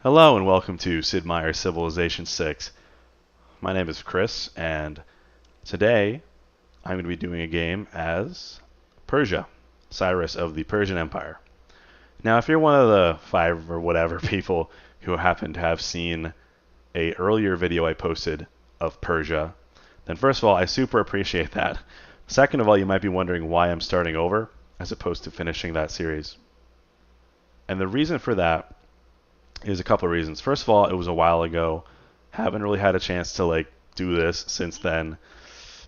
Hello and welcome to Sid Meier's Civilization 6. My name is Chris, and today I'm going to be doing a game as Persia, Cyrus of the Persian Empire. Now, if you're one of the 5 or whatever people who happen to have seen a earlier video I posted of Persia, then first of all, I super appreciate that. Second of all, you might be wondering why I'm starting over as opposed to finishing that series. And the reason for that is a couple of reasons. First of all, it was a while ago. Haven't really had a chance to do this since then.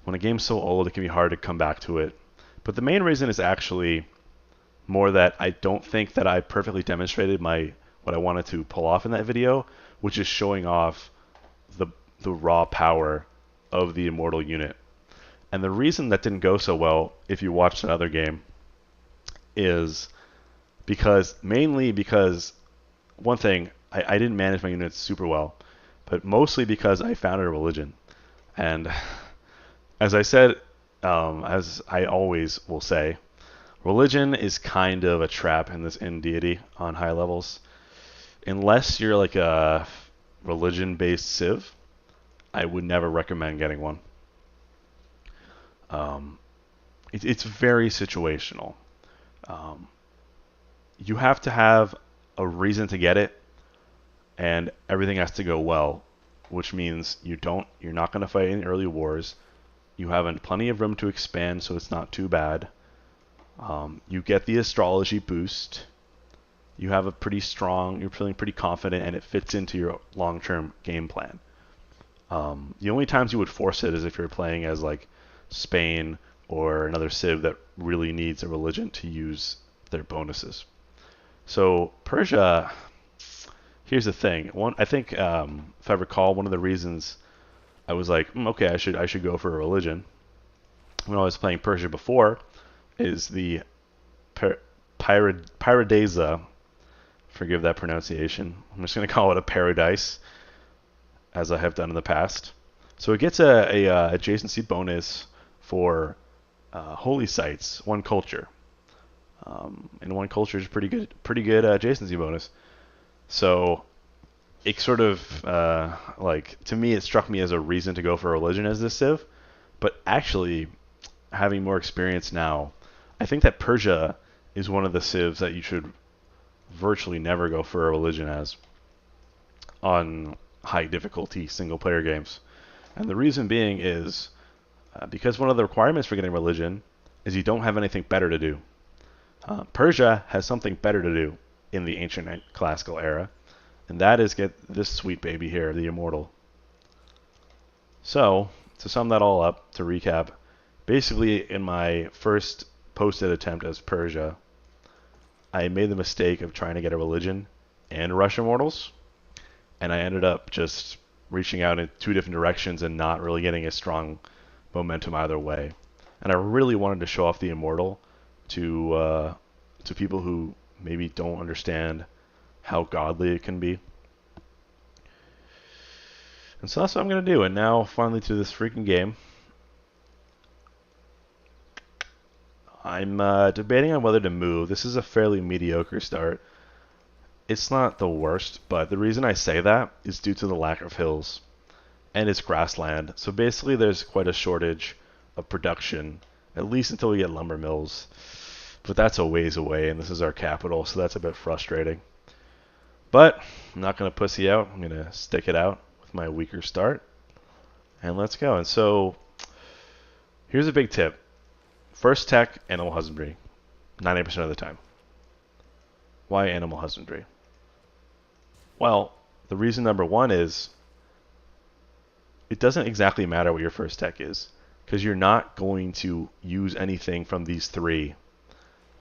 When a game's so old, it can be hard to come back to it. But the main reason is actually more that I don't think that I perfectly demonstrated what I wanted to pull off in that video, which is showing off the raw power of the Immortal unit. And the reason that didn't go so well, if you watched another game, is mainly because one thing, I didn't manage my units super well, but mostly because I founded a religion. And as I said, as I always will say, religion is kind of a trap in Deity on high levels. Unless you're like a religion-based civ, I would never recommend getting one. It's very situational. You have to have a reason to get it, and everything has to go well, which means you're not going to fight any early wars. You have plenty of room to expand, so it's not too bad. You get the astrology boost. You have you're feeling pretty confident, and it fits into your long-term game plan. The only times you would force it is if you're playing as like Spain or another civ that really needs a religion to use their bonuses. So Persia, here's the thing. I think if I recall, one of the reasons I was like, okay, I should go for a religion when I was playing Persia before is the Paradisa. Forgive that pronunciation. I'm just going to call it a paradise, as I have done in the past. So it gets a adjacency bonus for holy sites, one culture. And one culture is pretty good adjacency bonus. So it sort of to me, it struck me as a reason to go for religion as this civ. But actually, having more experience now, I think that Persia is one of the civs that you should virtually never go for a religion as on high difficulty single player games. And the reason being is because one of the requirements for getting religion is you don't have anything better to do. Persia has something better to do in the ancient and classical era, and that is get this sweet baby here, the Immortal. So, to sum that all up, to recap, basically in my first posted attempt as Persia, I made the mistake of trying to get a religion and rush Immortals, and I ended up just reaching out in 2 different directions and not really getting a strong momentum either way. And I really wanted to show off the Immortal to people who maybe don't understand how godly it can be. And so that's what I'm going to do. And now, finally, to this freaking game. I'm debating on whether to move. This is a fairly mediocre start. It's not the worst, but the reason I say that is due to the lack of hills. And it's grassland. So basically, there's quite a shortage of production, at least until we get lumber mills. But that's a ways away, and this is our capital, so that's a bit frustrating. But I'm not going to pussy out. I'm going to stick it out with my weaker start. And let's go. And so here's a big tip. First tech, Animal Husbandry. 90% of the time. Why Animal Husbandry? Well, the reason number one is it doesn't exactly matter what your first tech is, because you're not going to use anything from these 3,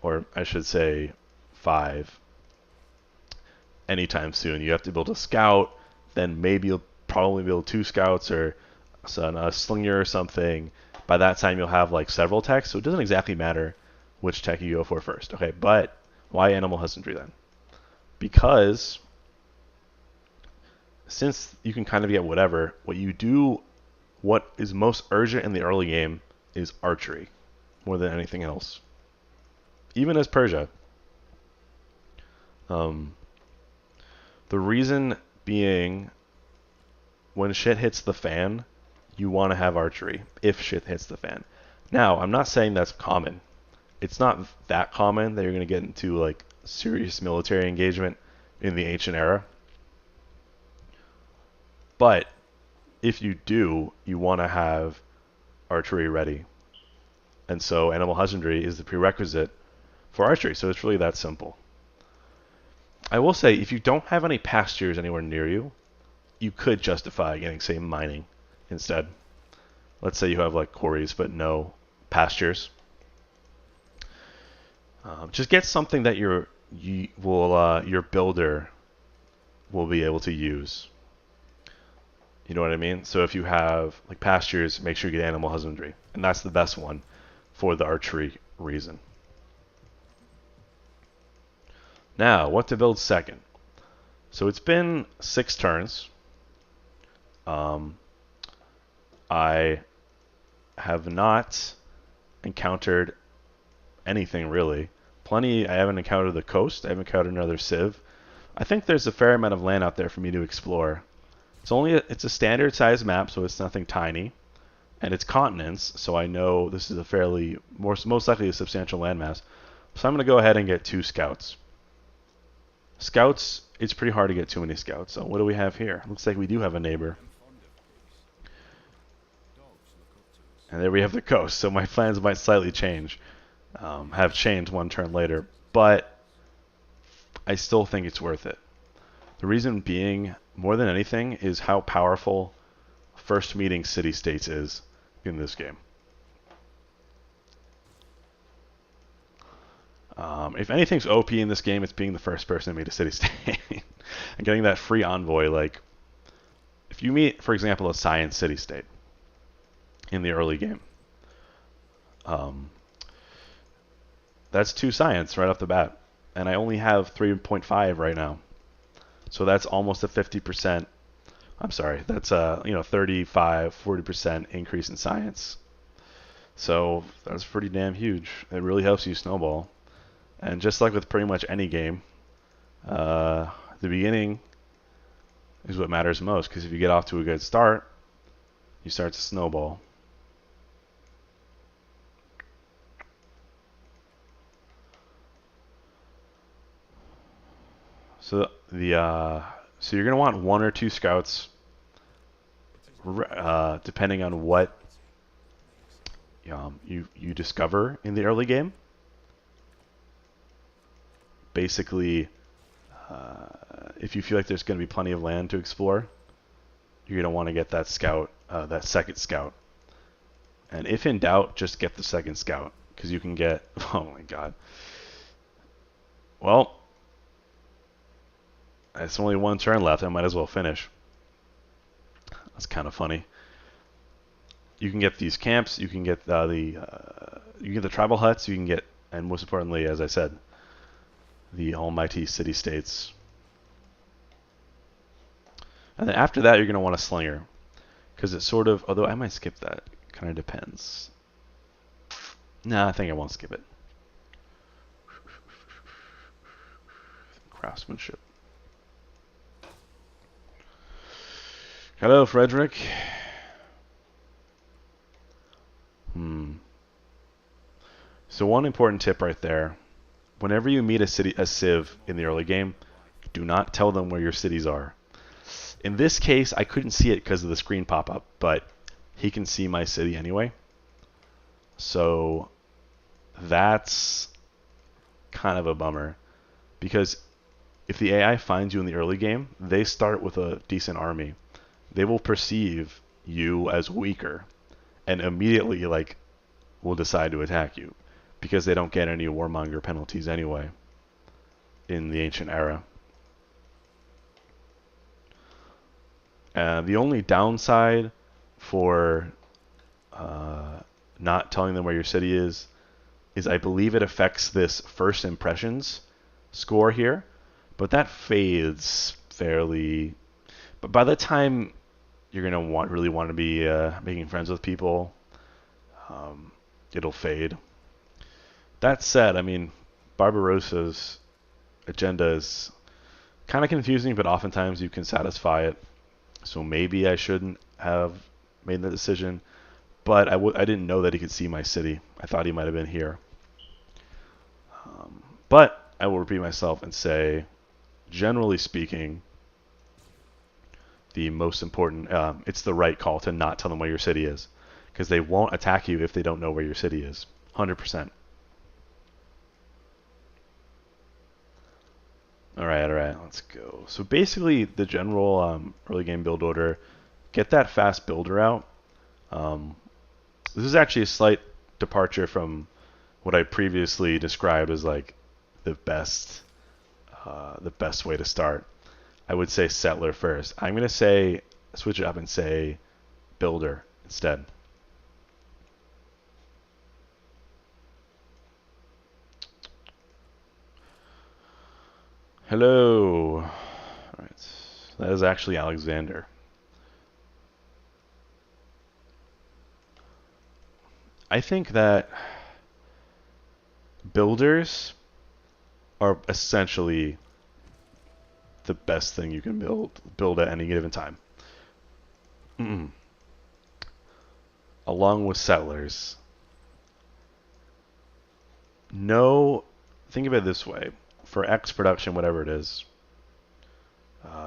or I should say 5, anytime soon. You have to build a scout, then maybe you'll probably build 2 scouts or a slinger or something. By that time you'll have like several techs, so it doesn't exactly matter which tech you go for first. Okay, but why Animal Husbandry then? Because since you can kind of get whatever, what is most urgent in the early game is archery more than anything else. Even as Persia. The reason being, when shit hits the fan, you want to have archery if shit hits the fan. Now, I'm not saying that's common. It's not that common that you're going to get into like serious military engagement in the ancient era. But if you do, you want to have archery ready. And so Animal Husbandry is the prerequisite for archery. So it's really that simple. I will say, if you don't have any pastures anywhere near you, you could justify getting, say, mining instead. Let's say you have like quarries but no pastures. Just get something that your builder will be able to use. You know what I mean? So if you have like pastures, make sure you get Animal Husbandry, and that's the best one for the archery reason. Now, what to build second? So it's been 6 turns. I have not encountered anything really. I haven't encountered the coast. I haven't encountered another civ. I think there's a fair amount of land out there for me to explore. It's a standard size map, so it's nothing tiny, and it's continents, so I know this is a fairly most likely a substantial landmass. So I'm going to go ahead and get 2 scouts. Scouts, it's pretty hard to get too many scouts. So what do we have here? Looks like we do have a neighbor. And there we have the coast. So my plans might slightly change. Have changed 1 turn later, but I still think it's worth it. The reason being, more than anything, is how powerful first meeting city-states is in this game. If anything's OP in this game, it's being the first person to meet a city-state. And getting that free envoy, like, if you meet, for example, a science city-state in the early game, that's 2 science right off the bat. And I only have 3.5 right now. So that's almost a 50%. I'm sorry, that's a 35-40% increase in science. So that's pretty damn huge. It really helps you snowball. And just like with pretty much any game, the beginning is what matters most, because if you get off to a good start, you start to snowball. So you're gonna want 1 or 2 scouts, depending on what you discover in the early game. Basically, if you feel like there's gonna be plenty of land to explore, you're gonna want to get that scout, that second scout. And if in doubt, just get the second scout, because you can get. Oh my god. Well. It's only 1 turn left. I might as well finish. That's kind of funny. You can get these camps. You can get you can get the tribal huts. You can get, and most importantly, as I said, the almighty city-states. And then after that, you're going to want a slinger, because it's sort of. Although I might skip that. It kind of depends. Nah, I think I won't skip it. Craftsmanship. Hello, Frederick. So one important tip right there. Whenever you meet a civ in the early game, do not tell them where your cities are. In this case, I couldn't see it because of the screen pop-up, but he can see my city anyway. So that's kind of a bummer, because if the AI finds you in the early game, they start with a decent army. They will perceive you as weaker and immediately will decide to attack you, because they don't get any warmonger penalties anyway in the ancient era. The only downside for not telling them where your city is I believe it affects this first impressions score here, but that fades fairly. But by the time you're gonna really want to be making friends with people, it'll fade. That said, I mean, Barbarossa's agenda is Kind of confusing, but oftentimes you can satisfy it. So maybe I shouldn't have made the decision. But I didn't know that he could see my city. I thought he might have been here. But I will repeat myself and say, generally speaking, the most important, it's the right call to not tell them where your city is. Because they won't attack you if they don't know where your city is. 100%. Alright, let's go. So basically, the general early game build order, get that fast builder out. This is actually a slight departure from what I previously described as like the best way to start. I would say settler first. I'm going to say, switch it up and say builder instead. Hello. All right. That is actually Alexander. I think that builders are essentially the best thing you can build at any given time. Along with settlers. No, think of it this way. For X production, whatever it is,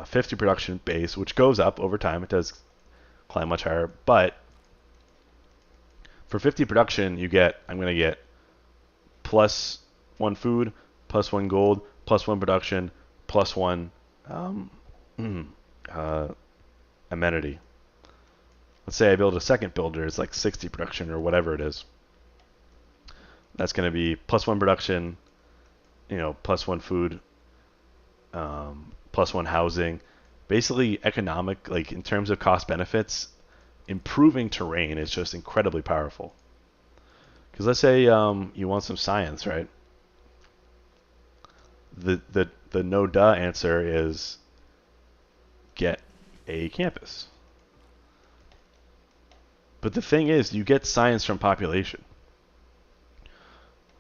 50 production base, which goes up over time. It does climb much higher, but for 50 production, I'm going to get plus 1 food, plus 1 gold, plus 1 production, plus 1 amenity. Let's say I build a second builder, it's like 60 production or whatever it is. That's going to be plus 1 production, plus 1 food, plus 1 housing. Basically, economic, like in terms of cost benefits, improving terrain is just incredibly powerful. Because let's say you want some science, right? The no duh answer is get a campus. But the thing is, you get science from population.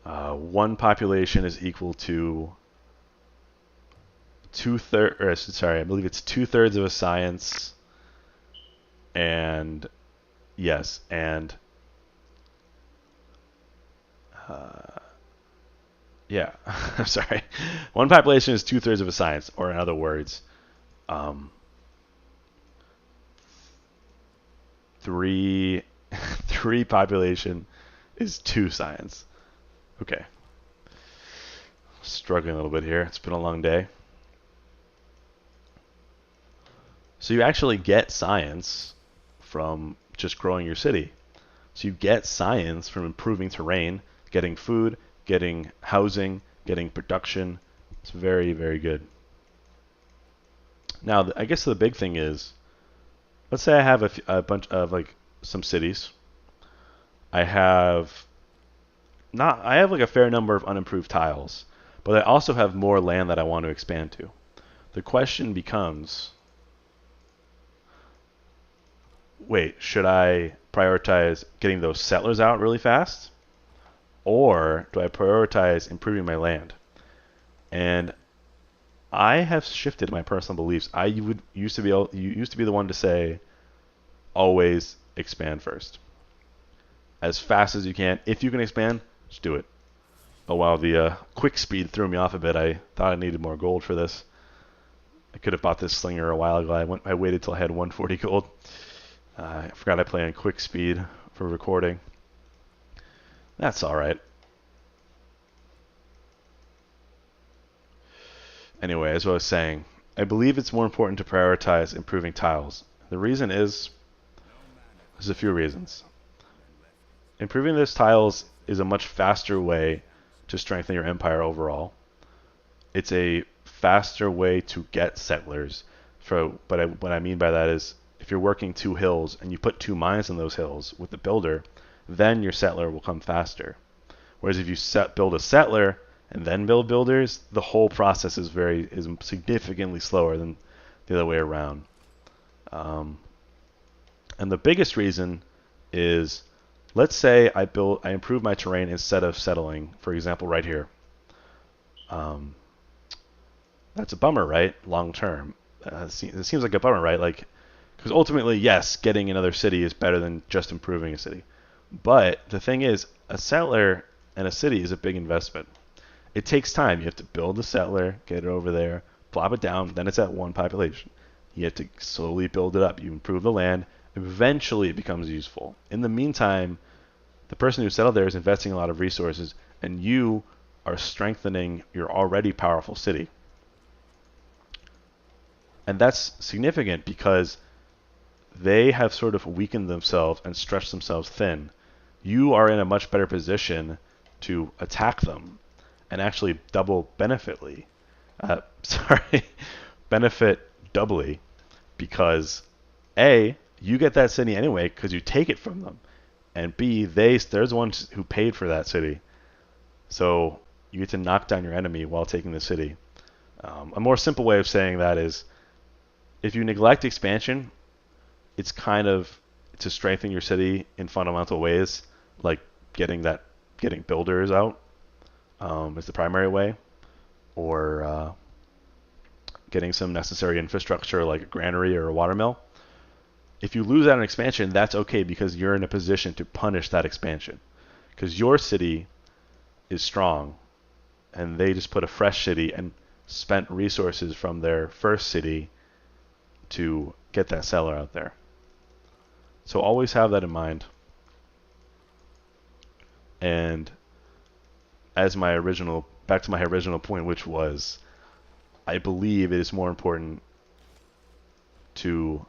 1 population is equal to I believe it's 2/3 of a science, and yes, and yeah, I'm sorry. 1 population is 2/3 of a science, or in other words, 3 population is 2 science. Okay. Struggling a little bit here. It's been a long day. So you actually get science from just growing your city. So you get science from improving terrain, getting food, getting housing, getting production. It's very, very good. Now, I guess the big thing is, let's say I have a bunch of like some cities. I have like a fair number of unimproved tiles, but I also have more land that I want to expand to. The question becomes, wait, should I prioritize getting those settlers out really fast? Or do I prioritize improving my land? And I have shifted my personal beliefs. You used to be the one to say, always expand first. As fast as you can. If you can expand, just do it. Oh wow, the quick speed threw me off a bit. I thought I needed more gold for this. I could have bought this slinger a while ago. I waited till I had 140 gold. I forgot I play on quick speed for recording. That's alright. Anyway, as I was saying, I believe it's more important to prioritize improving tiles. The reason is, there's a few reasons. Improving those tiles is a much faster way to strengthen your empire overall. It's a faster way to get settlers. What I mean by that is, if you're working 2 hills and you put 2 mines in those hills with the builder, then your settler will come faster. Whereas if you build a settler and then build builders, the whole process is significantly slower than the other way around. And the biggest reason is, let's say I improve my terrain instead of settling, for example, right here. That's a bummer, right? Long term. It seems like a bummer, right? Like, because ultimately, yes, getting another city is better than just improving a city. But the thing is, a settler and a city is a big investment. It takes time. You have to build a settler, get it over there, plop it down, then it's at one population. You have to slowly build it up. You improve the land. Eventually, it becomes useful. In the meantime, the person who settled there is investing a lot of resources, and you are strengthening your already powerful city. And that's significant because they have sort of weakened themselves and stretched themselves thin. You are in a much better position to attack them and actually double benefitly. Sorry, benefit doubly because A, you get that city anyway because you take it from them, and B, they're the ones who paid for that city. So you get to knock down your enemy while taking the city. A more simple way of saying that is if you neglect expansion, it's kind of to strengthen your city in fundamental ways, like getting builders out is the primary way, or getting some necessary infrastructure like a granary or a watermill. If you lose out on expansion, that's okay because you're in a position to punish that expansion. Because your city is strong, and they just put a fresh city and spent resources from their first city to get that seller out there. So always have that in mind. And as back to my original point, which was, I believe it is more important to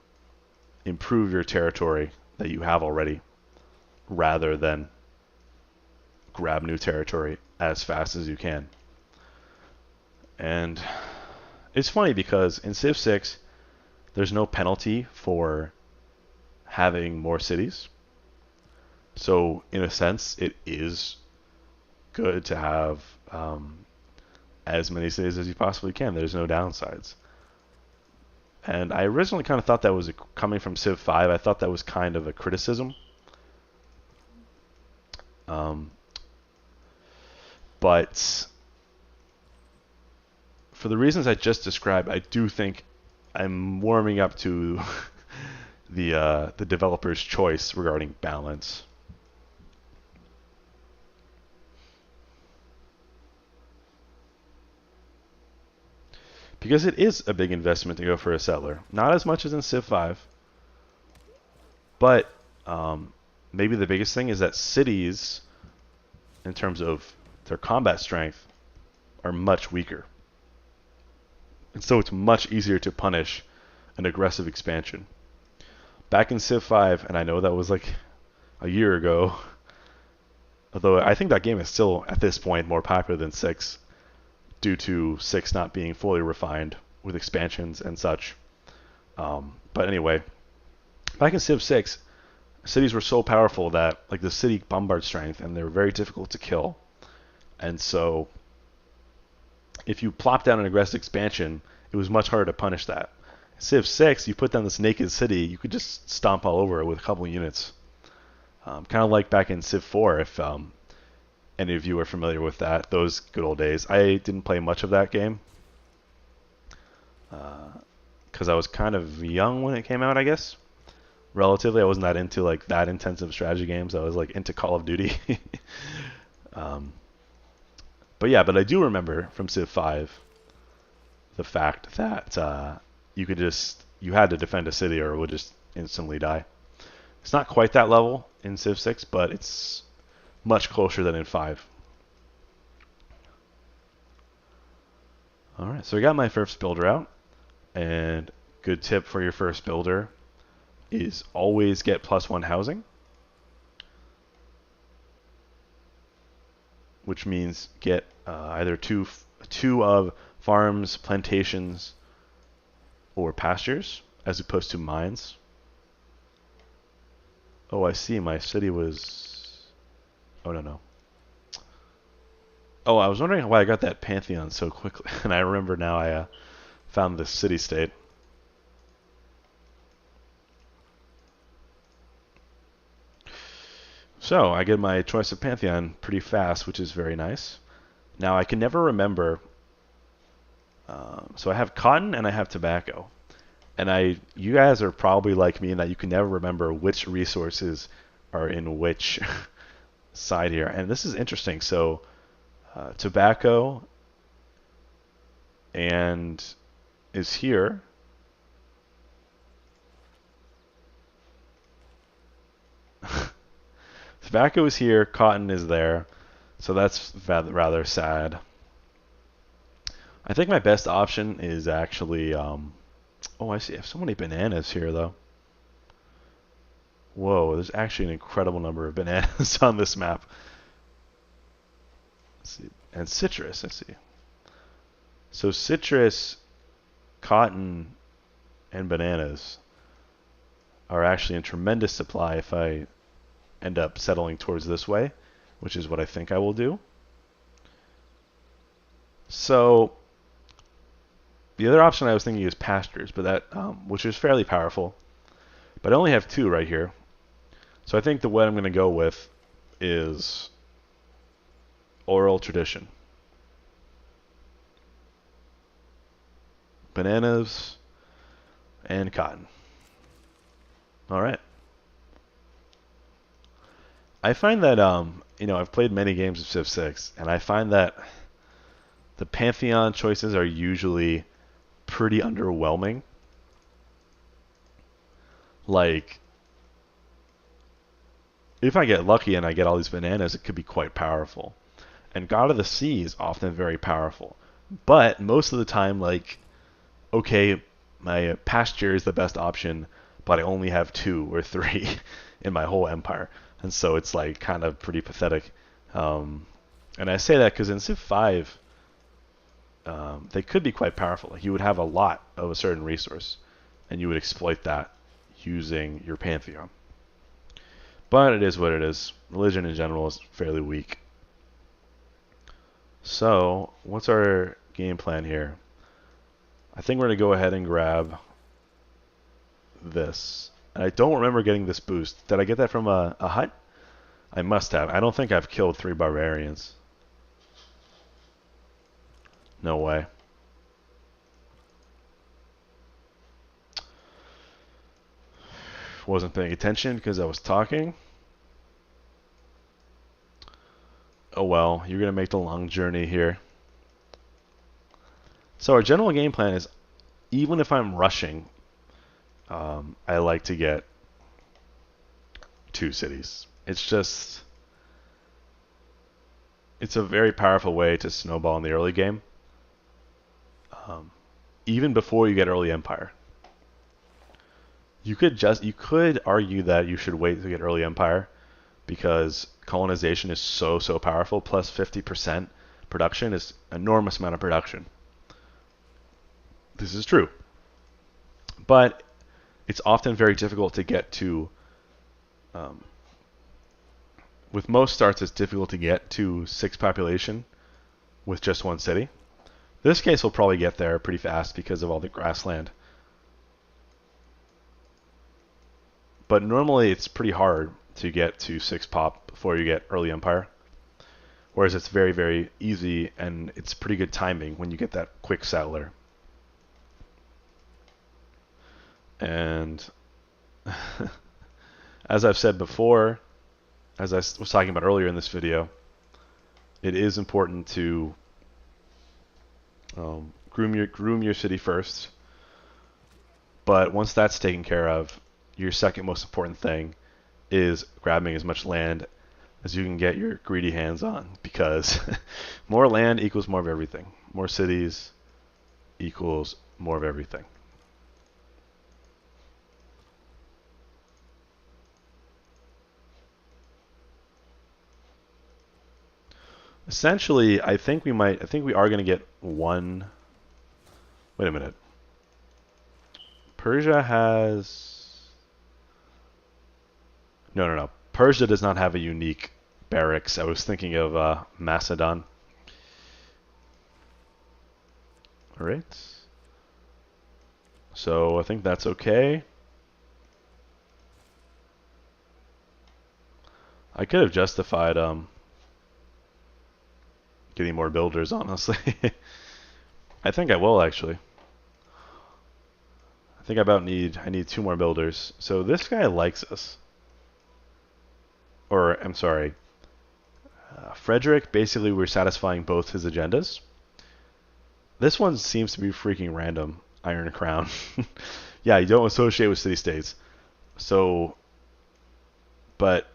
improve your territory that you have already rather than grab new territory as fast as you can. And it's funny because in Civ 6, there's no penalty for having more cities. So in a sense, it is good to have as many cities as you possibly can. There's no downsides. And I originally kind of thought that was coming from Civ 5. I thought that was kind of a criticism. But for the reasons I just described, I do think I'm warming up to the developer's choice regarding balance. Because it is a big investment to go for a settler. Not as much as in Civ 5. But maybe the biggest thing is that cities, in terms of their combat strength, are much weaker. And so it's much easier to punish an aggressive expansion. Back in Civ 5, and I know that was like a year ago, although I think that game is still, at this point, more popular than 6, due to 6 not being fully refined with expansions and such. But anyway, back in Civ 6, cities were so powerful that like the city bombard strength, and they were very difficult to kill. And so if you plop down an aggressive expansion, it was much harder to punish that. Civ 6, you put down this naked city, you could just stomp all over it with a couple units. Kind of like back in Civ 4, if any of you are familiar with that, those good old days. I didn't play much of that game because I was kind of young when it came out, I guess. Relatively, I wasn't that into like that intensive strategy games. I was like into Call of Duty. But I do remember from Civ 5 the fact that you had to defend a city or it would just instantly die. It's not quite that level in Civ 6, but it's much closer than in 5. Alright, so I got my first builder out, and good tip for your first builder is always get +1 housing, which means get either two of farms, plantations, or pastures, as opposed to mines. Oh, I see, my city was... Oh, no. Oh, I was wondering why I got that Pantheon so quickly, and I remember now I found this city-state. So, I get my choice of Pantheon pretty fast, which is very nice. Now, I can never remember So I have cotton and I have tobacco. And you guys are probably like me in that you can never remember which resources are in which side here. And this is interesting. So tobacco and is here. Tobacco is here, cotton is there. So that's rather sad. I think my best option is actually, oh, I see. I have so many bananas here, though. Whoa, there's actually an incredible number of bananas on this map. Let's see. And citrus, I see. So citrus, cotton, and bananas are actually in tremendous supply if I end up settling towards this way, which is what I think I will do. So the other option I was thinking is pastures, but that which is fairly powerful. But I only have two right here. So I think the way I'm going to go with is oral tradition. Bananas and cotton. All right. I find that I've played many games of Civ 6, and I find that the Pantheon choices are usually pretty underwhelming. Like, if I get lucky and I get all these bananas, it could be quite powerful. And God of the Sea is often very powerful. But most of the time, like, okay, my pasture is the best option, but I only have 2 or 3 in my whole empire. And so it's like kind of pretty pathetic. And I say that because in Civ 5, they could be quite powerful. Like you would have a lot of a certain resource, and you would exploit that using your Pantheon. But it is what it is. Religion in general is fairly weak. So, what's our game plan here? I think we're going to go ahead and grab this. And I don't remember getting this boost. Did I get that from a hut? I must have. I don't think I've killed 3 barbarians. No way. Wasn't paying attention because I was talking. Oh well, you're going to make the long journey here. So our general game plan is, even if I'm rushing, I like to get 2 cities. It's a very powerful way to snowball in the early game. Even before you get early empire. You could argue that you should wait to get early empire because colonization is so powerful. Plus 50% production is an enormous amount of production. This is true. But it's often very difficult to get to, with most starts it's difficult to get to 6 population with just 1 city. This case we'll probably get there pretty fast because of all the grassland. But normally it's pretty hard to get to 6 pop before you get early empire. Whereas it's very easy, and it's pretty good timing when you get that quick settler. And as I've said before, as I was talking about earlier in this video, it is important to groom your city first. But once that's taken care of, your second most important thing is grabbing as much land as you can get your greedy hands on, because more land equals more of everything. More cities equals more of everything. Essentially, I think we are going to get 1. Wait a minute. Persia has... No. Persia does not have a unique barracks. I was thinking of Macedon. Alright. So I think that's okay. I could have justified getting more builders, honestly. I think I will actually. I think I need two more builders. So this guy likes us. Or I'm sorry, Frederick. Basically, we're satisfying both his agendas. This one seems to be freaking random. Iron Crown. Yeah, you don't associate with city-states. So, but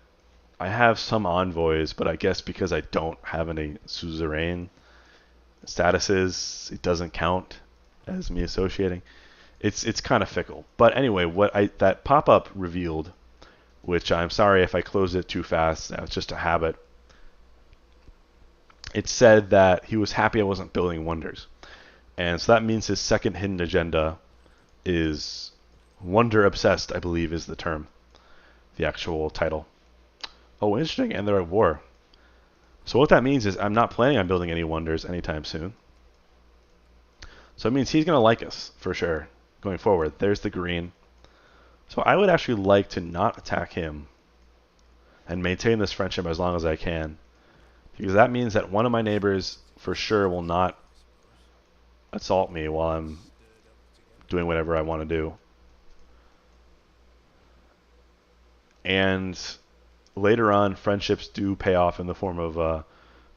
I have some envoys, but I guess because I don't have any suzerain statuses, it doesn't count as me associating. It's kind of fickle. But anyway, that pop-up revealed, which I'm sorry if I closed it too fast. Now it's just a habit. It said that he was happy I wasn't building wonders. And so that means his second hidden agenda is wonder obsessed, I believe is the term, the actual title. Oh, interesting, and they're at war. So what that means is I'm not planning on building any wonders anytime soon. So it means he's going to like us, for sure, going forward. There's the green. So I would actually like to not attack him and maintain this friendship as long as I can. Because that means that one of my neighbors for sure will not assault me while I'm doing whatever I want to do. And later on, friendships do pay off in the form of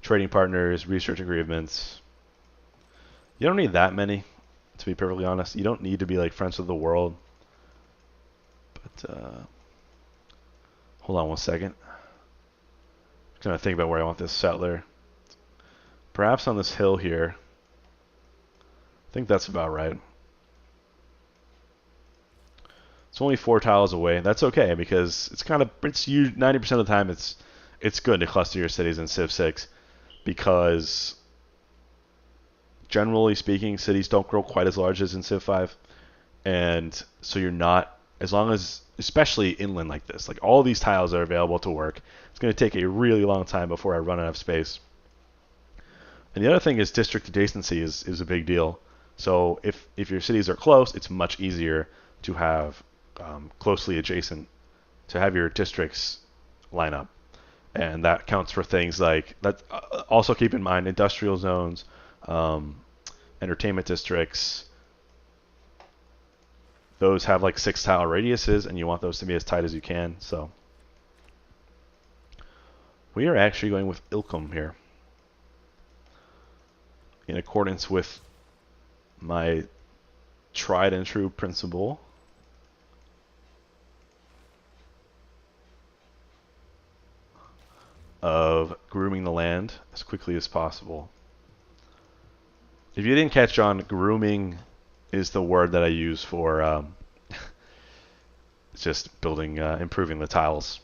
trading partners, research agreements. You don't need that many, to be perfectly honest. You don't need to be like friends with the world. But hold on one second. I'm trying to think about where I want this settler. Perhaps on this hill here. I think that's about right. It's only 4 tiles away. That's okay because it's 90% of the time it's good to cluster your cities in Civ 6 because generally speaking cities don't grow quite as large as in Civ 5, and so you're not, as long as, especially inland like this, like all these tiles are available to work. It's going to take a really long time before I run out of space. And the other thing is district adjacency is a big deal. So if your cities are close, it's much easier to have closely adjacent, to have your districts line up. And that counts for things like that. Also keep in mind industrial zones, entertainment districts. Those have like 6 tile radiuses, and you want those to be as tight as you can. So we are actually going with Ilkum here, in accordance with my tried and true principle of grooming the land as quickly as possible. If you didn't catch on, grooming is the word that I use for just building, improving the tiles.